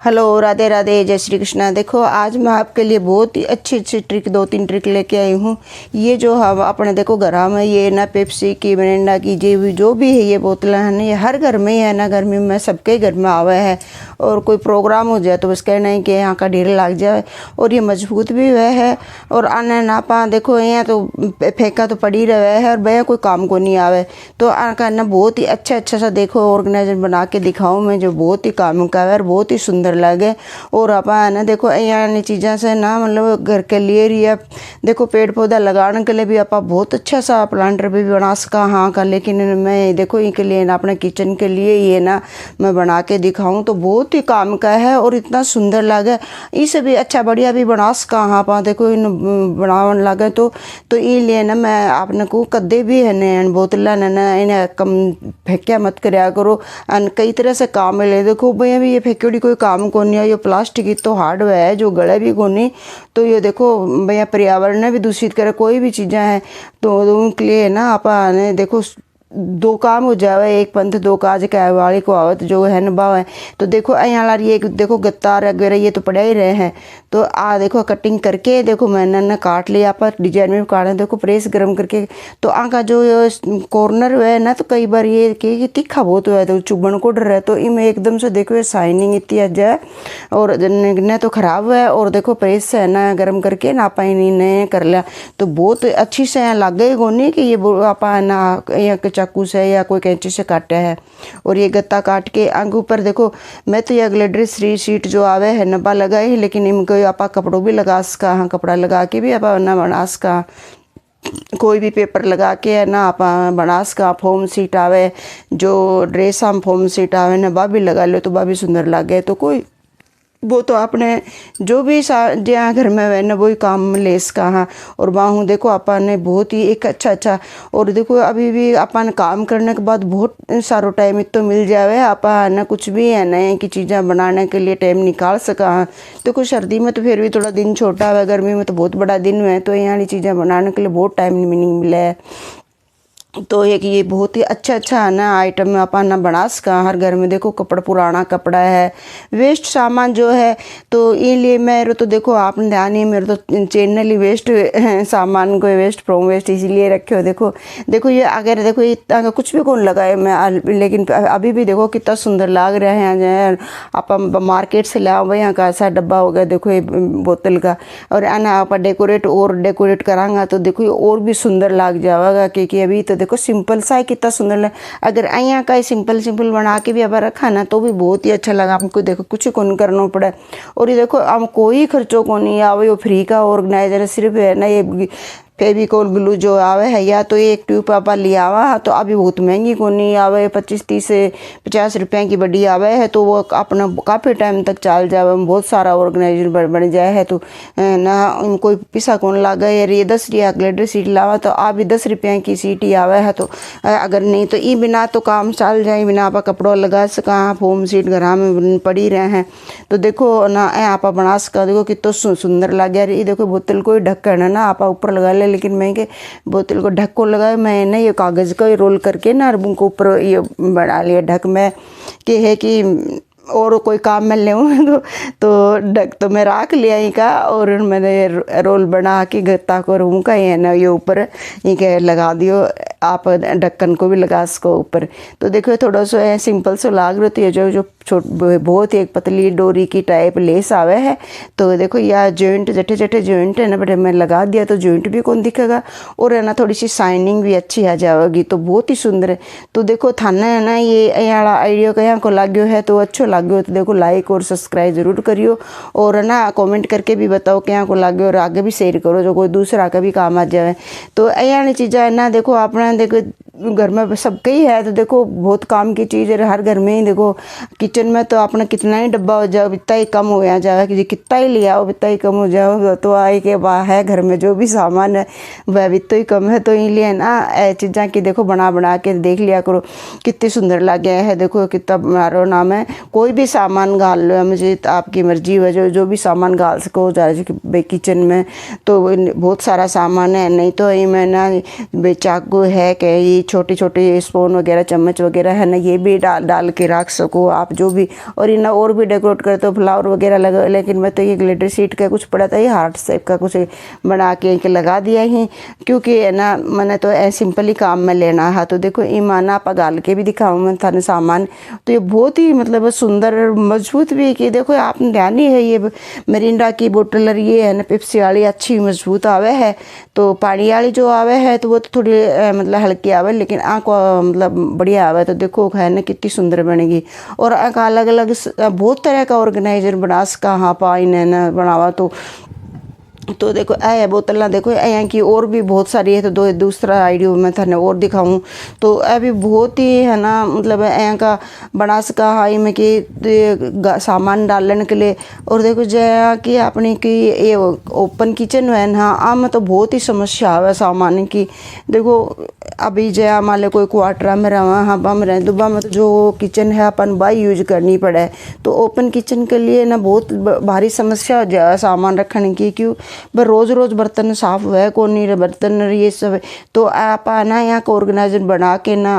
Hello, Radhe Radhe, जय श्री कृष्णा। देखो आज मैं आपके लिए बहुत ही अच्छी अच्छी ट्रिक, 2-3 ट्रिक लेके आई हूँ। ये जो हम अपने देखो घर में ये ना पेप्सी की, मिरिंडा की, जो भी है ये बोतलें है ना, ये हर घर में ही है ना, गर्मी में सबके घर में आवे है। और कोई प्रोग्राम हो जाए तो बस कहना है कि यहाँ का ढेर लग जाए। और ये मजबूत भी वह है और आने ना पा देखो यहाँ तो फेंका तो पड़ी रहे है और भैया कोई काम को नहीं आवे। तो आका ना बहुत ही अच्छा सा देखो ऑर्गेनाइजर बना के दिखाऊँ मैं, जो बहुत ही काम का है और बहुत ही सुंदर लगे। और आप ना देखो यहाँ चीज़ों से ना मतलब घर के लिए या देखो पेड़ पौधा लगाने के लिए भी आप बहुत अच्छा सा प्लांटर भी बना सका हाँ का। लेकिन मैं देखो इनके लिए ना अपने किचन के लिए ये ना मैं बना के दिखाऊं तो बहुत ही काम का है और इतना सुंदर लगे। इसे भी अच्छा बढ़िया भी बना सका हाँ पा देखो इन बनावन लगे तो ये लिए ना मैं आपने को कदे भी है न बोतला ना इन्हें कम फेंकिया मत कराया करो। कई तरह से काम मिले देखो भैया भी ये फेंकड़ी कोई काम को नहीं है। ये प्लास्टिक ही तो हार्ड है जो गले भी को नहीं। तो ये देखो भैया पर्यावरण ने भी दूषित करे कोई भी चीज़ें हैं तो उनके लिए ना आप देखो दो काम हो जावे, एक पंथ दो काज कह वाली को आवत जो है न भाव है। तो देखो यहाँ ये देखो गत्तार वगैरह ये तो पड़े ही रहे हैं। तो देखो कटिंग करके देखो मैंने ना काट लिया, आप डिजाइन में काटें देखो प्रेस गर्म करके। तो का जो कॉर्नर है ना तो कई बार ये कि तीखा बहुत हुआ है तो चुभन को डर है। तो इनमें एकदम से देखो ये शाइनिंग इतनी अज है और न तो ख़राब हुआ है। और देखो प्रेस से है ना गर्म करके ना आप ने कर लिया तो बहुत अच्छी से यहाँ लगे नहीं कि ये आप ना चाकू से या कोई कैंची से काटा है। और ये गत्ता काट के आगे ऊपर देखो मैं तो ये ग्लिटर फ्री शीट जो आवे है नब्बा लगाए है, लेकिन इनको आप कपड़ों भी लगा सका हाँ, कपड़ा लगा के भी आप ना बना सका, कोई भी पेपर लगा के है ना आप बना सका। फोम सीट आवे जो ड्रेस हम फोम सीट आवे ना बा भी लगा लो तो बा भी सुंदर लगे। तो कोई वो तो आपने जो भी जहाँ घर में है ना वही काम में ले सका हाँ। और बाहू देखो आपने बहुत ही एक अच्छा और देखो अभी भी अपन काम करने के बाद बहुत सारो टाइम तो मिल जावे आप ना कुछ भी है ना की चीज़ें बनाने के लिए टाइम निकाल सका हाँ। देखो सर्दी में तो फिर भी थोड़ा दिन छोटा है, गर्मी में तो बहुत बड़ा दिन है तो यहाँ चीज़ें बनाने के लिए बहुत टाइम नहीं मिला है। तो एक ये बहुत ही अच्छा है ना आइटम में अपन ना बना सका हर घर में। देखो कपड़ा पुराना कपड़ा है, वेस्ट सामान जो है तो इसलिए मेरे तो देखो आपने ध्यान ही मेरे तो चैनल ही वेस्ट सामान को वेस्ट फ्रॉम वेस्ट इसलिए रखे हो। देखो ये अगर देखो ये कुछ भी कौन लगाए मैं, लेकिन अभी भी देखो कितना सुंदर लग रहा है। यहाँ आप मार्केट से लाओ भाई यहाँ का ऐसा डब्बा हो गया देखो ये बोतल का। और ना आप डेकोरेट करांगा तो देखो ये और भी सुंदर लग जाएगा क्योंकि अभी तो देखो सिंपल सा है कितना सुंदर लगा। अगर यहाँ का सिंपल बना के भी अब रखा ना तो भी बहुत ही अच्छा लगा हमको। देखो कुछ को नहीं करना पड़ा और ये देखो हम कोई खर्चों को नहीं आवे, वो फ्री का ऑर्गेनाइजर सिर्फ है ना ये फेविकोल ग्लू जो आवे है या तो एक ट्यूब आप लिया आवा तो अभी बहुत महंगी को नहीं आवे, 25-30 से 50 रुपये की बड़ी आवे है तो वो अपना काफ़ी टाइम तक चल जावे। बहुत सारा ऑर्गेनाइजर बन जाए है तो ना कोई पैसा कौन लागा यार। ये 10 रुपया ग्लिटर सीट लावा तो अभी 10 रुपये की सीट ही आवे है। तो अगर नहीं तो ये बिना तो काम चल जाए, बिना आप कपड़ों लगा सका फोम सीट घर में पड़ी रहे हैं। तो देखो ना आप बना सका। देखो कितना सुंदर लगे यार। ये देखो बोतल को ढक्कन है ना आप ऊपर लगा ले, लेकिन मैं के बोतल को ढक को लगाया मैं ना ये कागज़ का रोल करके ना उनको ऊपर ये बना लिया ढक में कि है कि और कोई काम में ले तो ढक तो मैं रख लिया ही का। और मैंने रोल बना के गत्ता को रूम का ये ना ये ऊपर ये के लगा दियो, आप ढक्कन को भी लगा सको ऊपर। तो देखो थोड़ा सा सिंपल सा लाग रही है जो बहुत ही एक पतली डोरी की टाइप लेस आवे है। तो देखो यह जॉइंट जटे जॉइंट है ना बट मैं लगा दिया तो जॉइंट भी कौन दिखेगा और है ना थोड़ी सी शाइनिंग भी अच्छी आ जाएगी तो बहुत ही सुंदर है। तो देखो थाना है ना ये यहाँ आइडिया का यहाँ को लाग्यो है तो अच्छो लाग्यो तो देखो लाइक और सब्सक्राइब जरूर करियो और है ना कमेंट करके भी बताओ क्या को लाग्यो और आगे भी शेयर करो जो कोई दूसरा का भी काम आ जाए। तो यहाँ चीज़ें है ना देखो अपना देखो घर में सबके ही है तो देखो बहुत काम की चीज़ है हर घर में ही। देखो किचन में तो अपना कितना ही डब्बा हो जाओ इतना ही कम हो जाएगा कि कितना ही ले आओ इतना ही कम हो जाओ। तो आए के वाह है घर में जो भी सामान है वह भी तो ही कम है। तो इसलिए ना चीज़ें की देखो बना के देख लिया करो कितनी सुंदर लग गया है। देखो कितना मारो नाम है कोई भी सामान घाल लो मुझे आपकी मर्जी है जो भी सामान घाल सको भाई किचन में। तो बहुत सारा सामान है नहीं तो मैं ना चाकू है कि ये छोटी छोटी स्पून वगैरह चम्मच वगैरह है ना, ये भी डाल के रख सको आप जो भी। और इन्हें और भी डेकोरेट करते हो फ्लावर वगैरह लगा, लेकिन मैं तो ये ग्लिटर शीट का कुछ पड़ा था, ये हार्ट शेप का कुछ बना के लगा दिया ही, क्योंकि है ना मैंने तो ऐसे सिंपल ही काम में लेना है। तो देखो ईमाना आप गाल के भी दिखाऊँ मैं थाने सामान, तो ये बहुत ही मतलब सुंदर मजबूत भी है कि देखो आपने ध्यान ही है, ये मिरिंडा की बोतल ये है ना पेप्सी वाली अच्छी मजबूत आवे है। तो पानी वाली जो आवे है तो वो तो थोड़ी मतलब हल्की आवे, लेकिन आँख मतलब बढ़िया आवे। तो देखो है ना कितनी सुंदर बनेगी। और अलग अलग बहुत तरह का ऑर्गेनाइजर बना सका हाँ पाई ने बनावा। तो देखो ऐ बोतल देखो यहाँ की और भी बहुत सारी है। तो दूसरा आइडियो मैं थाने और दिखाऊँ तो ऐ भी बहुत ही है ना मतलब यहाँ का बना सका हाई में कि सामान डालने के लिए। और देखो जया कि अपनी की ये ओपन किचन है ना, आम तो बहुत ही समस्या है सामान की। देखो अभी जया मान लो कोई क्वार्टर में रहा हाँ बम रहे दुबा में, तो जो किचन है अपन बाई यूज करनी पड़े। तो ओपन किचन के लिए ना बहुत भारी समस्या हो जाए सामान रखने की, क्यों पर रोज़ रोज़ बर्तन साफ हुआ है कौन नहीं बर्तन ये सब। तो आप ना यहाँ का ऑर्गेनाइजर बना के ना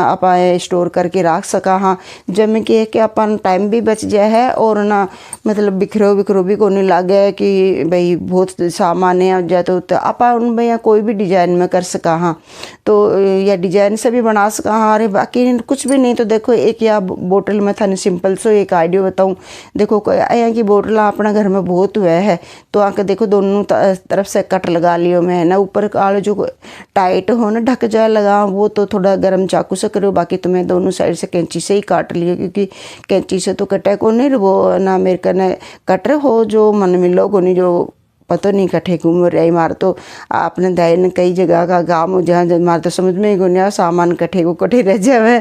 आप स्टोर करके रख सका हाँ, जब कि अपन टाइम भी बच जाए है और ना मतलब बिखरो भी को नहीं लगे कि भाई बहुत सामान है जाए। तो आप उन भैया कोई भी डिजाइन में कर सका हाँ, तो या डिजाइन से भी बना सका हाँ। अरे बाकी कुछ भी नहीं तो देखो एक या बोतल में थाने सिंपल सो एक आइडिया बताऊँ। देखो यहाँ की बोतल अपना घर में बहुत हुआ है, तो आके देखो दोनों तरफ से कट लगा लियो मैं ना, ऊपर काले जो टाइट हो ना ढक जाए लगा वो तो थोड़ा गर्म चाकू से करो, बाकी तो मैं दोनों साइड से कैंची से ही काट लियो, क्योंकि कैंची से तो कटे को नहीं वो ना मेरे कने कटर हो जो मन मिलो को नहीं जो पता नहीं कट्ठे घूम रही मार। तो आपने दैन कई जगह का गाँव हो जहाँ मार तो समझ में ही गुनिया सामान कट्ठे को कट्ठे रह जावे।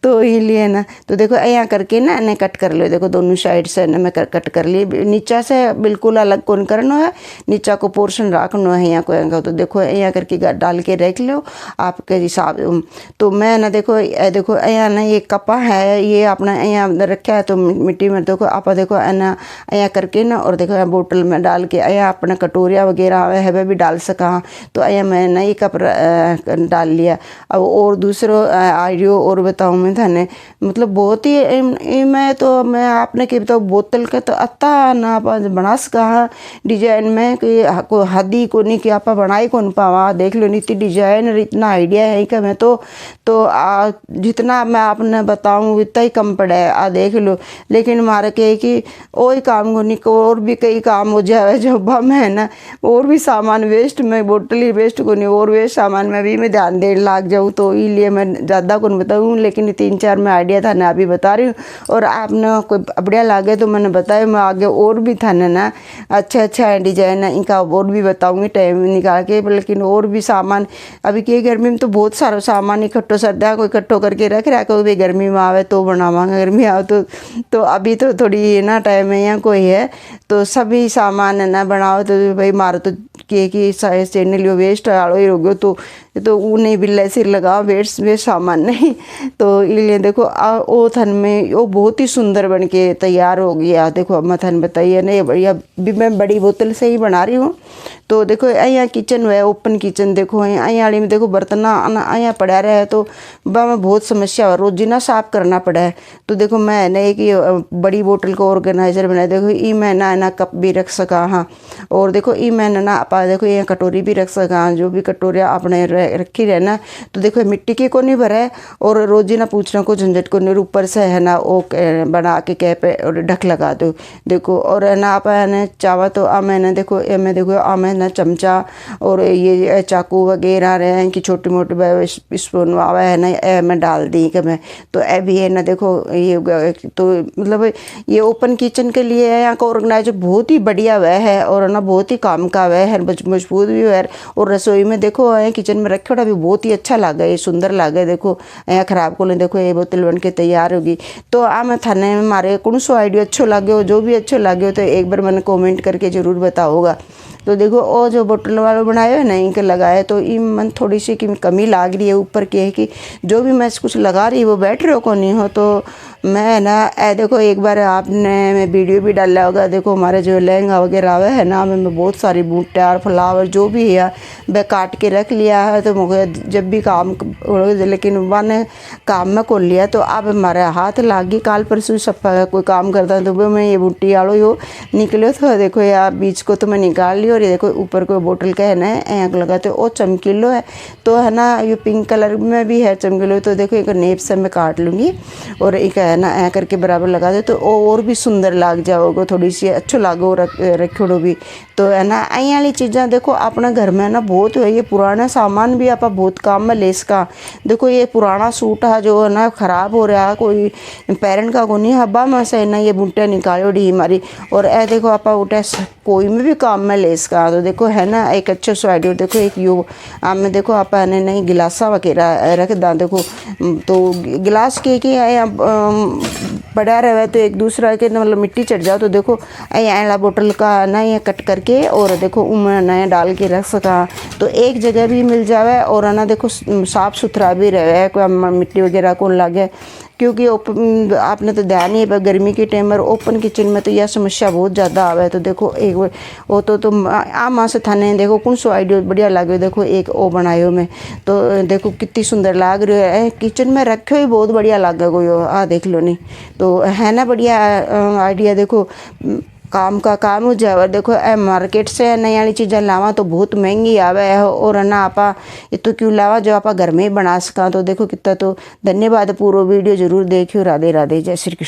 तो इसलिए ना तो देखो यहाँ करके ना इन्हें कट कर लो, देखो दोनों साइड से मैं कट कर ली। नीचा से बिल्कुल अलग कौन करना है, नीचा को पोर्शन रखना है यहाँ को। तो देखो यहाँ करके डाल के रख लो आपके हिसाब। तो मैं ना देखो यहाँ ना ये कपा है ये अपना यहाँ रखा है तो मिट्टी में देखो आप देखो ना यहाँ करके ना और देखो यहाँ बोतल में डाल के यहाँ अपना कटोरिया वगैरह है वह भी डाल सका। तो आया मैं नई कप डाल लिया। अब और दूसरो आइडियो और बताऊँ मैं थाने मतलब बहुत ही मैं आपने के बताऊँ बोतल का तो अत्ता ना आप बना सका डिजाइन में कि को हदी को नहीं कि आप बनाई कौन पावा। देख लो नीति डिजाइन इतना आइडिया है कि मैं तो जितना मैं आपने बताऊँ इतना ही कम पड़ा है देख लो। लेकिन मारे के कि वही काम को नहीं और भी कई काम हो जाए जो बम है ना, और भी सामान वेस्ट में बोतल ही वेस्ट को नहीं और वेस्ट सामान में भी मैं ध्यान देने लग जाऊँ। तो इसलिए मैं ज़्यादा कौन बताऊँ, लेकिन 3-4 में आइडिया था ना अभी बता रही हूँ। और आपने कोई बढ़िया लागे तो मैंने बताया मैं आगे और भी था ना अच्छा डिजाइन इनका और भी बताऊँगी टाइम निकाल के। लेकिन और भी सामान अभी के गर्मी में तो बहुत सारा सामान इकट्ठो सर्दा कोई इकट्ठो करके रख रहा कोई भी गर्मी में आवे तो बनावांगे, गर्मी आवे तो अभी तो थोड़ी ना टाइम है यहाँ कोई है तो सभी सामान है ना बनाओ। तो भाई मारो तो कि चैनल यो वेस्ट आड़ो ही रोगो तो वो नहीं बिल्ला सिर लगाओ वेस्ट सामान नहीं। तो इसलिए देखो वो थन में वो बहुत ही सुंदर बन के तैयार हो गया। देखो अब मैं थन बताइए नहीं बढ़िया भी मैं बड़ी बोतल से ही बना रही हूँ। तो देखो यहाँ किचन है ओपन किचन देखो यहाँ वाली में देखो बर्तन यहाँ पड़ा रहा है तो में बहुत समस्या है रोजीना साफ करना पड़ा है। तो देखो मैं ना एक बड़ी बोतल को ऑर्गेनाइजर बनाया देखो ई मैं ना कप भी रख सका हाँ। और देखो ई मैं ना आप देखो ये कटोरी भी रख सका जो भी कटोरिया आपने रखी रहना। तो देखो मिट्टी की को नहीं भरा है और रोजीना पूछना को झंझट को नहीं ऊपर से है ना वो बना के कैप और ढक लगा दो देखो। और है ना आप है ना चावा तो मैंने देखो मैं देखो मैं ना चमचा और ये चाकू वगैरह रहे हैं कि छोटी मोटी स्पून आवा है ना मैं डाल दी कि मैं तो भी है ना देखो ये तो मतलब ये ओपन किचन के लिए यहाँ का ऑर्गेनाइजर बहुत ही बढ़िया वह है और ना बहुत ही काम का वह है मजबूत भी है। और रसोई में देखो किचन में रखे भी बहुत ही अच्छा लगा ये सुंदर लगा देखो यहाँ खराब को नहीं देखो ये बोतल बन के तैयार होगी। तो मैं थाने में मारे कौन सो आइडिया अच्छो लगे हो जो भी अच्छो लगे हो तो एक बार मैंने कमेंट करके ज़रूर बताओगा। तो देखो वो जो बोतल वाला बनाया है ना इनके लगाया तो ये मन थोड़ी सी की कमी लग रही है ऊपर की है कि जो भी मैं कुछ लगा रही वो बैठ रहे हो को नहीं हो। तो मैं ना देखो एक बार आपने वीडियो भी डाला होगा, देखो हमारे जो लहंगा वगैरह आवे है ना, मैं बहुत सारी बूटे और फ्लावर जो भी है वह काट के रख लिया है। तो मुझे जब भी काम लेकिन वन काम में खोल लिया तो अब हमारे हाथ लाग गई। काल परसों सफा कोई काम करता है तो वो मैं ये बूटी आलो यो निकलो तो देखो यार बीच को तो मैं निकाल ली। और ये देखो ऊपर कोई बोतल का है ना ऐंक लगा तो वो चमकीलो है तो है ना, ये पिंक कलर में भी है चमकीलो। तो देखो एक नेप से मैं काट लूँगी और एक है ना ऐ करके बराबर लगा दे तो और भी सुंदर लग जाओगे, थोड़ी सी अच्छो लागो रखोड़ो भी। तो है ना आई वाली चीज़ें देखो अपने घर में ना बहुत है। ये पुराना सामान भी आप बहुत काम में ले सका। देखो ये पुराना सूट है जो है ना ख़राब हो रहा है, कोई पेरेंट का को नहीं हब्बा में से ना ये बूटे निकालो डी हमारी। और ए देखो आप बूटे कोई में भी काम में ले सका। तो देखो है ना एक अच्छे सो आइडिया। देखो एक यो में देखो आप ने नहीं गिलासा वगैरह रख दा देखो, तो गिलास के आया पड़ा रहे तो एक दूसरा के मतलब मिट्टी चढ़ जाओ। तो देखो ऐला बोतल का ना ये कट करके और देखो उमें नया डाल के रख सका तो एक जगह भी मिल जावे और है ना देखो साफ़ सुथरा भी रहे, कोई मिट्टी वगैरह को लगे। क्योंकि आपने तो ध्यान ही है गर्मी के टाइम पर ओपन किचन में तो यह समस्या बहुत ज़्यादा आवे। तो देखो एक वो तो आम से थाने देखो कौन सो आइडिया बढ़िया लगे। देखो एक ओ बनायो में तो देखो कितनी सुंदर लाग रही है, किचन में रखे ही बहुत बढ़िया लागे कोई आ देख लो नहीं। तो है ना बढ़िया आइडिया। देखो काम का काम हो जाए। देखो मार्केट से नई वाली चीज़ें लावा तो बहुत महंगी आवे है और है ना आपा ये तो क्यों लावा जो आपा घर में ही बना सका। तो देखो कितना तो धन्यवाद, पूरा वीडियो जरूर देखियो। राधे राधे, जय श्री कृष्ण।